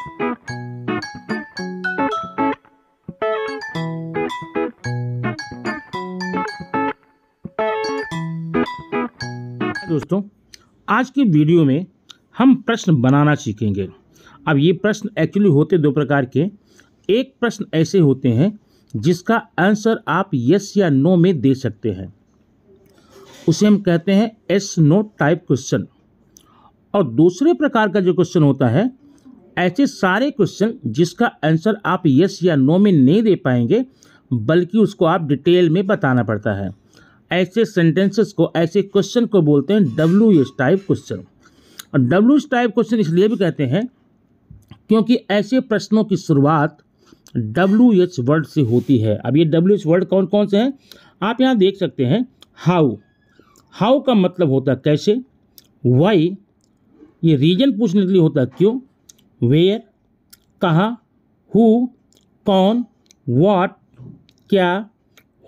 दोस्तों, आज की वीडियो में हम प्रश्न बनाना सीखेंगे। अब ये प्रश्न एक्चुअली होते दो प्रकार के। एक प्रश्न ऐसे होते हैं जिसका आंसर आप यस या नो में दे सकते हैं, उसे हम कहते हैं यस नो टाइप क्वेश्चन। और दूसरे प्रकार का जो क्वेश्चन होता है, ऐसे सारे क्वेश्चन जिसका आंसर आप यस या नो में नहीं दे पाएंगे, बल्कि उसको आप डिटेल में बताना पड़ता है। ऐसे सेंटेंसेस को, ऐसे क्वेश्चन को बोलते हैं WH टाइप क्वेश्चन। और WH टाइप क्वेश्चन इसलिए भी कहते हैं क्योंकि ऐसे प्रश्नों की शुरुआत WH वर्ड से होती है। अब ये WH वर्ड कौन कौन से हैं आप यहाँ देख सकते हैं। हाउ का मतलब होता है कैसे। वाई, ये रीजन पूछने के लिए होता है क्यों। वेयर, कहाँ। हु, कौन। व्हाट, क्या।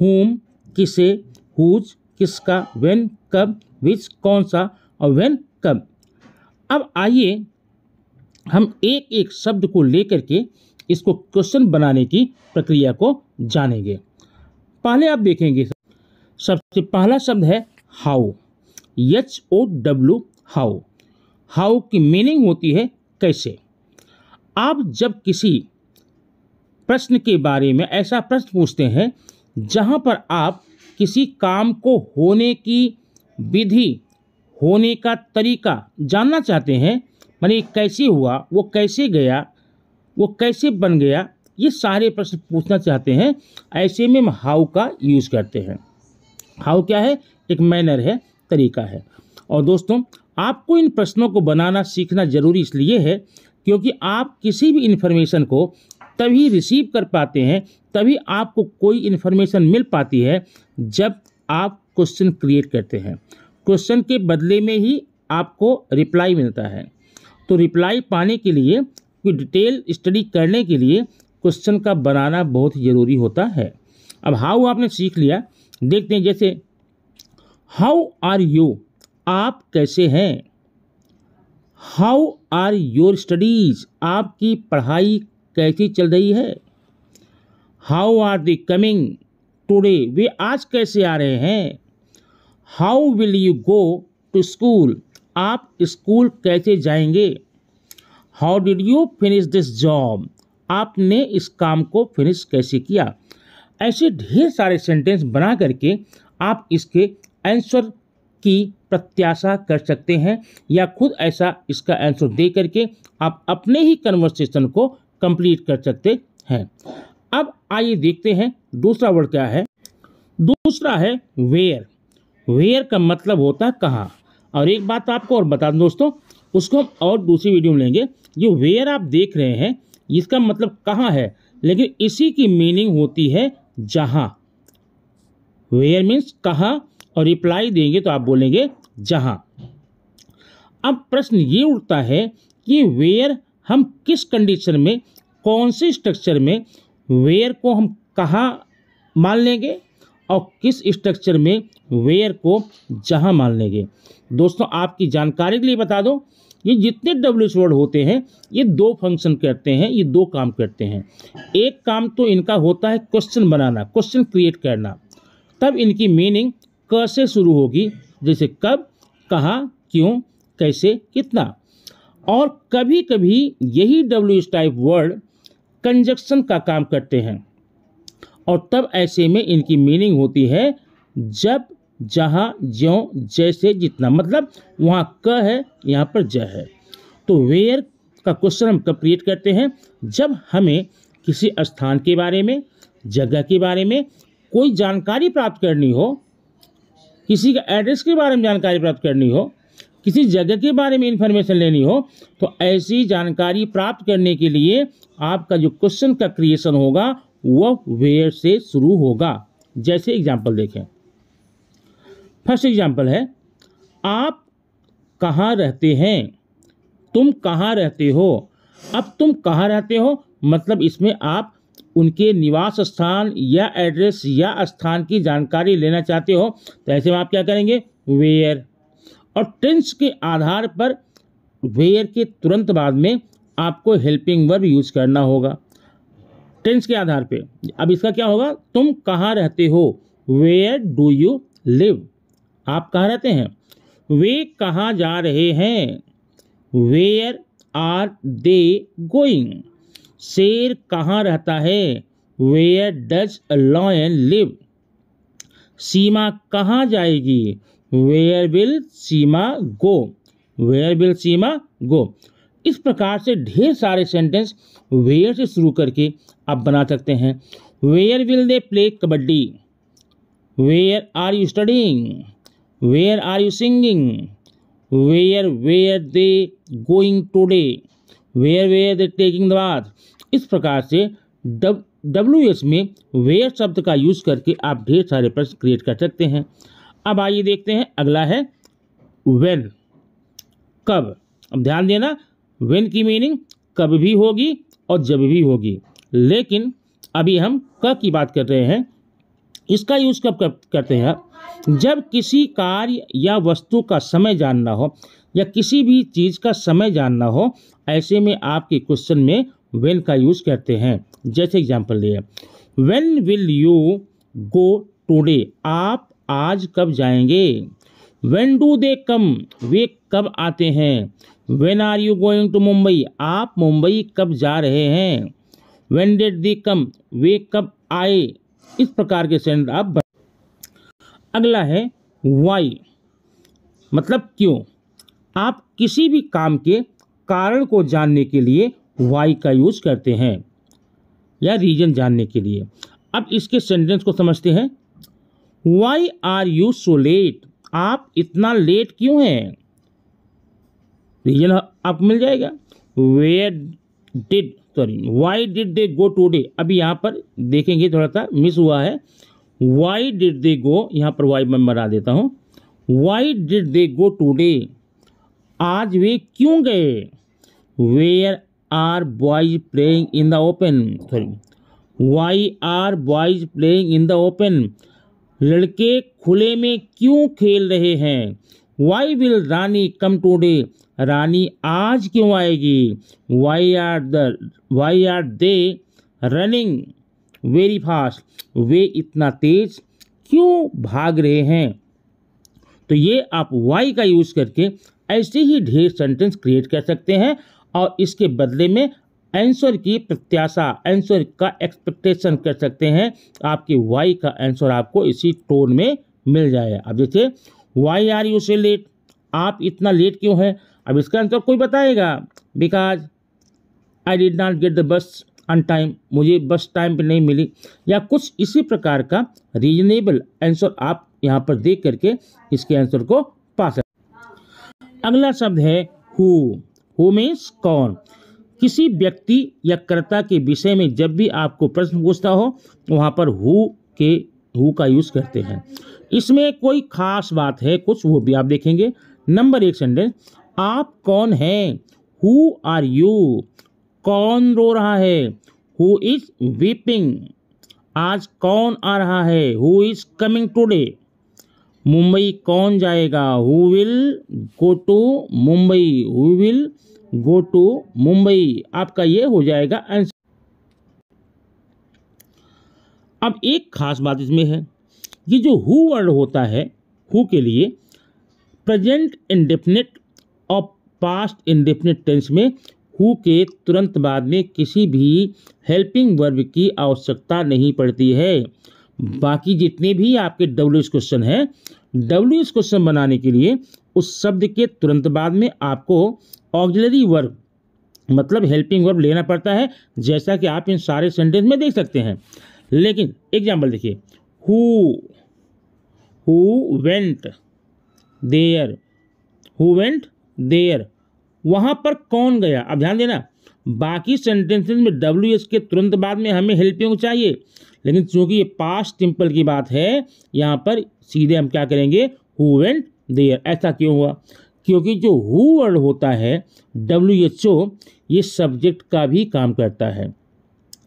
हुम, किसे। हुज, किसका। व्हेन, कब। विच, कौन सा। और व्हेन, कब। अब आइए हम एक एक शब्द को लेकर के इसको क्वेश्चन बनाने की प्रक्रिया को जानेंगे। पहले आप देखेंगे, सबसे पहला शब्द है हाउ। HOW, how. हाउ की मीनिंग होती है कैसे। आप जब किसी प्रश्न के बारे में ऐसा प्रश्न पूछते हैं जहां पर आप किसी काम को होने की विधि, होने का तरीका जानना चाहते हैं, माने कैसे हुआ, वो कैसे गया, वो कैसे बन गया, ये सारे प्रश्न पूछना चाहते हैं, ऐसे में हम हाउ का यूज़ करते हैं। हाउ क्या है, एक मैनर है, तरीका है। और दोस्तों, आपको इन प्रश्नों को बनाना सीखना जरूरी इसलिए है क्योंकि आप किसी भी इन्फॉर्मेशन को तभी रिसीव कर पाते हैं, तभी आपको कोई इन्फॉर्मेशन मिल पाती है जब आप क्वेश्चन क्रिएट करते हैं। क्वेश्चन के बदले में ही आपको रिप्लाई मिलता है। तो रिप्लाई पाने के लिए, कोई डिटेल स्टडी करने के लिए क्वेश्चन का बनाना बहुत ज़रूरी होता है। अब हाउ आपने सीख लिया, देखते हैं। जैसे हाउ आर यू, आप कैसे हैं। हाउ आर योर स्टडीज, आपकी पढ़ाई कैसी चल रही है। How are they coming today, वे आज कैसे आ रहे हैं। How will you go to school, आप स्कूल कैसे जाएंगे। How did you finish this job, आपने इस काम को फिनिश कैसे किया। ऐसे ढेर सारे सेंटेंस बना करके आप इसके आंसर की प्रत्याशा कर सकते हैं, या खुद ऐसा इसका आंसर दे करके आप अपने ही कन्वर्सेशन को कंप्लीट कर सकते हैं। अब आइए देखते हैं दूसरा वर्ड क्या है। दूसरा है वेयर। वेयर का मतलब होता है कहाँ। और एक बात आपको और बता दूं दोस्तों, उसको हम और दूसरी वीडियो में लेंगे। जो वेयर आप देख रहे हैं इसका मतलब कहाँ है, लेकिन इसी की मीनिंग होती है जहाँ। वेयर मीन्स कहाँ, और रिप्लाई देंगे तो आप बोलेंगे जहाँ। अब प्रश्न ये उठता है कि वेयर हम किस कंडीशन में, कौन से स्ट्रक्चर में वेयर को हम कहाँ मान लेंगे, और किस स्ट्रक्चर में वेयर को जहाँ मान लेंगे। दोस्तों, आपकी जानकारी के लिए बता दो, ये जितने WH वर्ड होते हैं ये दो फंक्शन करते हैं, ये दो काम करते हैं। एक काम तो इनका होता है क्वेश्चन बनाना, क्वेश्चन क्रिएट करना। तब इनकी मीनिंग क से शुरू होगी, जैसे कब, कहाँ, क्यों, कैसे, कितना। और कभी कभी यही WH टाइप वर्ड कंजक्शन का काम करते हैं, और तब ऐसे में इनकी मीनिंग होती है जब, जहाँ, ज्यों, जैसे, जितना। मतलब वहाँ क है, यहाँ पर ज है। तो वेयर का क्वेश्चन हम कब क्रिएट करते हैं, जब हमें किसी स्थान के बारे में, जगह के बारे में कोई जानकारी प्राप्त करनी हो, किसी का एड्रेस के बारे में जानकारी प्राप्त करनी हो, किसी जगह के बारे में इंफॉर्मेशन लेनी हो, तो ऐसी जानकारी प्राप्त करने के लिए आपका जो क्वेश्चन का क्रिएशन होगा वह वेयर से शुरू होगा। जैसे एग्जांपल देखें। फर्स्ट एग्जांपल है, आप कहाँ रहते हैं, तुम कहाँ रहते हो। अब तुम कहाँ रहते हो मतलब इसमें आप उनके निवास स्थान या एड्रेस या स्थान की जानकारी लेना चाहते हो, तो ऐसे में आप क्या करेंगे, वेयर। और टेंस के आधार पर वेयर के तुरंत बाद में आपको हेल्पिंग वर्ब यूज करना होगा टेंस के आधार पे। अब इसका क्या होगा, तुम कहाँ रहते हो, वेयर डू यू लिव, आप कहाँ रहते हैं। वे कहाँ जा रहे हैं, वेयर आर दे गोइंग। शेर कहाँ रहता है, where does a lion live. Seema कहाँ जाएगी, where will Seema go, where will Seema go. इस प्रकार से ढेर सारे सेंटेंस वेयर से शुरू करके आप बना सकते हैं। Where will they play kabaddi, where are you studying, where are you singing, where they going today, where they taking the bath. इस प्रकार से WH में वेयर शब्द का यूज करके आप ढेर सारे प्रश्न क्रिएट कर सकते हैं। अब आइए देखते हैं, अगला है व्हेन, कब। अब ध्यान देना, व्हेन की मीनिंग कब भी होगी और जब भी होगी, लेकिन अभी हम क की बात कर रहे हैं। इसका यूज कब करते हैं, जब किसी कार्य या वस्तु का समय जानना हो या किसी भी चीज़ का समय जानना हो, ऐसे में आपके क्वेश्चन में व्हेन का यूज करते हैं। जैसे एग्जांपल लिए, when will you go today, आप आज कब जाएंगे। व्हेन डू दे कम, वे कब आते हैं। When are you going to Mumbai, आप मुंबई कब जा रहे हैं। व्हेन डिड दे कम, वे कब आए। इस प्रकार के सेंटेंस आप अगला है वाई, मतलब क्यों। आप किसी भी काम के कारण को जानने के लिए वाई का यूज करते हैं या रीजन जानने के लिए। अब इसके सेंटेंस को समझते हैं। Why are you so late, आप इतना लेट क्यों हैं, रीजन आपको मिल जाएगा। Why did they go today, अभी यहाँ पर देखेंगे थोड़ा सा मिस हुआ है। वाई डिड दे गो, यहाँ पर वाई मैं बना देता हूँ। Why did they go today, आज वे क्यों गए। Where are boys playing in the open, why are boys playing in the open, लड़के खुले में क्यों खेल रहे हैं। Why will Rani come today, Rani आज क्यों आएगी। Why are they running very fast, वे इतना तेज क्यों भाग रहे हैं। तो ये आप वाई का यूज करके ऐसे ही ढेर सेंटेंस क्रिएट कर सकते हैं और इसके बदले में आंसर की प्रत्याशा, आंसर का एक्सपेक्टेशन कर सकते हैं। आपके वाई का आंसर आपको इसी टोन में मिल जाएगा। अब जैसे why are you so late, आप इतना लेट क्यों हैं। अब इसका आंसर कोई बताएगा, because I did not get the bus on time, मुझे बस टाइम पे नहीं मिली, या कुछ इसी प्रकार का रीजनेबल आंसर आप यहाँ पर देख करके इसके आंसर को पा सकते। अगला शब्द है हु मीन्स कौन। किसी व्यक्ति या कर्ता के विषय में जब भी आपको प्रश्न पूछता हो वहाँ पर हु का यूज करते हैं। इसमें कोई खास बात है कुछ, वो भी आप देखेंगे। नंबर 1 सेंटेंस, आप कौन हैं, हु आर यू, कौन रो रहा है, हु इज वीपिंग, आज कौन आ रहा है, who is coming today, Mumbai कौन जाएगा, who will go to Mumbai, who will go to Mumbai. आपका ये हो जाएगा आंसर। अब एक खास बात इसमें है, ये जो हु वर्ड होता है, हु के लिए प्रेजेंट इंडेफिनिट और पास्ट इंडेफिनिट टेंस में हु के तुरंत बाद में किसी भी हेल्पिंग वर्ब की आवश्यकता नहीं पड़ती है। बाकी जितने भी आपके WH क्वेश्चन हैं, WH क्वेश्चन बनाने के लिए उस शब्द के तुरंत बाद में आपको ऑक्सिलरी वर्ब मतलब हेल्पिंग वर्ब लेना पड़ता है, जैसा कि आप इन सारे सेंटेंस में देख सकते हैं। लेकिन एग्जाम्पल देखिए, who went there, who went there, वहाँ पर कौन गया। अब ध्यान देना, बाकी सेंटेंसेस में WH के तुरंत बाद में हमें हेल्पिंग चाहिए, लेकिन चूंकि ये पास्ट सिंपल की बात है, यहाँ पर सीधे हम क्या करेंगे, हु वेंट देयर। ऐसा क्यों हुआ, क्योंकि जो हु वर्ड होता है WHO, ये सब्जेक्ट का भी काम करता है,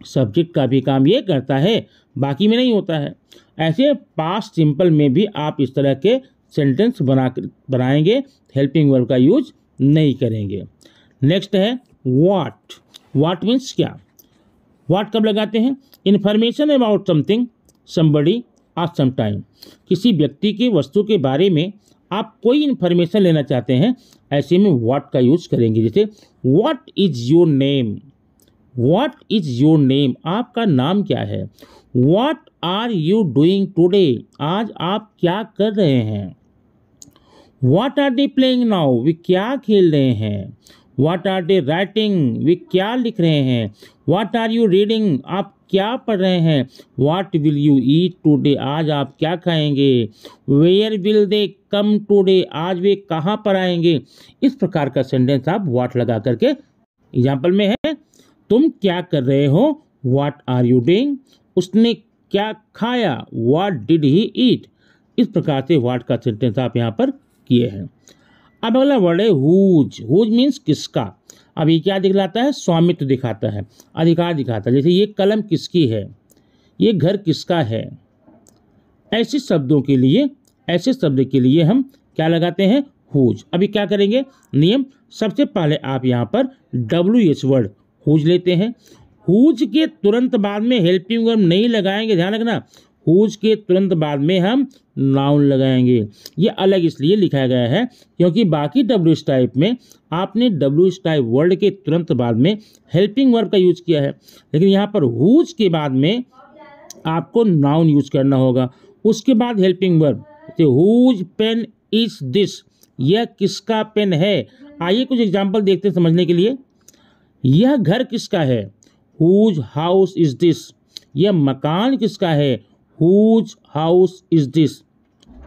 सब्जेक्ट का भी काम ये करता है, बाकी में नहीं होता है। ऐसे पास्ट सिंपल में भी आप इस तरह के सेंटेंस बनाएंगे, हेल्पिंग वर्ब का यूज नहीं करेंगे। नेक्स्ट है व्हाट मीन्स क्या। व्हाट कब लगाते हैं? इन्फॉर्मेशन अबाउट समथिंग, समबडी और सम टाइम। किसी व्यक्ति की वस्तु के बारे में आप कोई इन्फॉर्मेशन लेना चाहते हैं, ऐसे में व्हाट का यूज करेंगे। जैसे what is your name, what is your name, आपका नाम क्या है। What are you doing today, आज आप क्या कर रहे हैं। What are they playing now, वे क्या खेल रहे हैं। व्हाट आर दे राइटिंग, वे क्या लिख रहे हैं। व्हाट आर यू रीडिंग, आप क्या पढ़ रहे हैं। What will you eat today, आज आप क्या खाएंगे। Where will they come today, आज वे कहाँ पर आएंगे। इस प्रकार का सेंटेंस आप व्हाट लगा करके, एग्जाम्पल में है तुम क्या कर रहे हो, व्हाट आर यू डूइंग, उसने क्या खाया, व्हाट डिड ही ईट। इस प्रकार से व्हाट का सेंटेंस आप यहाँ पर किए हैं। अब अगला वर्ड है हुज। हुज मीन्स किसका। अब ये क्या दिखलाता है? स्वामित्व दिखाता है, अधिकार दिखाता है। जैसे ये कलम किसकी है, ये घर किसका है। ऐसे शब्दों के लिए, ऐसे शब्द के लिए हम क्या लगाते हैं? हुज। अभी क्या करेंगे? नियम, सबसे पहले आप यहाँ पर WH वर्ड हुज लेते हैं। हुज के तुरंत बाद में हेल्पिंग वर्ब नहीं लगाएंगे, ध्यान रखना। हुज के तुरंत बाद में हम नाउन लगाएंगे। ये अलग इसलिए लिखा गया है क्योंकि बाकी WH टाइप में आपने WH टाइप वर्ड के तुरंत बाद में हेल्पिंग वर्ब का यूज किया है, लेकिन यहाँ पर हुज के बाद में आपको नाउन यूज करना होगा, उसके बाद helping verb. Whose pen is this, यह किसका पेन है। आइए कुछ एग्जाम्पल देखते हैं समझने के लिए। यह घर किसका है, हुज हाउस इज दिस। यह मकान किसका है, हुज हाउस इज दिस।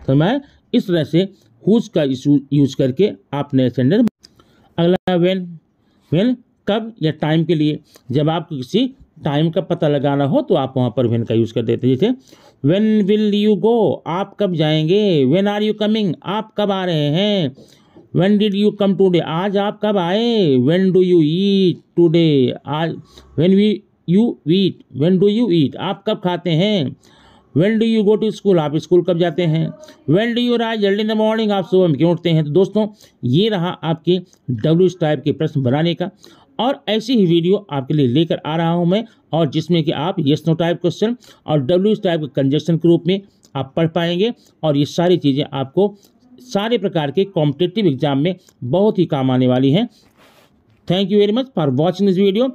समझ? इस तरह से हुज का यूज करके आप नए सेंटेंस। अगला व्हेन। व्हेन कब या टाइम के लिए, जब आपको किसी टाइम का पता लगाना हो तो आप वहाँ पर व्हेन का यूज कर देते हैं। जैसे व्हेन विल यू गो, आप कब जाएंगे। व्हेन आर यू कमिंग, आप कब आ रहे हैं। When did you come today, आज आप कब आए। When do you eat today, आज। When you eat, when do you eat, आप कब खाते हैं। When do you go to school, आप स्कूल कब जाते हैं। When do you rise early in the morning, आप सुबह में क्यों उठते हैं। तो दोस्तों ये रहा आपके WH टाइप के प्रश्न बनाने का, और ऐसी ही वीडियो आपके लिए लेकर आ रहा हूं मैं, और जिसमें कि आप येस नो टाइप क्वेश्चन और WH टाइप के कंजक्शन के रूप में आप पढ़ पाएंगे, और ये सारी चीज़ें आपको सारे प्रकार के कॉम्पिटिटिव एग्जाम में बहुत ही काम आने वाली हैं। Thank you very much for watching this video.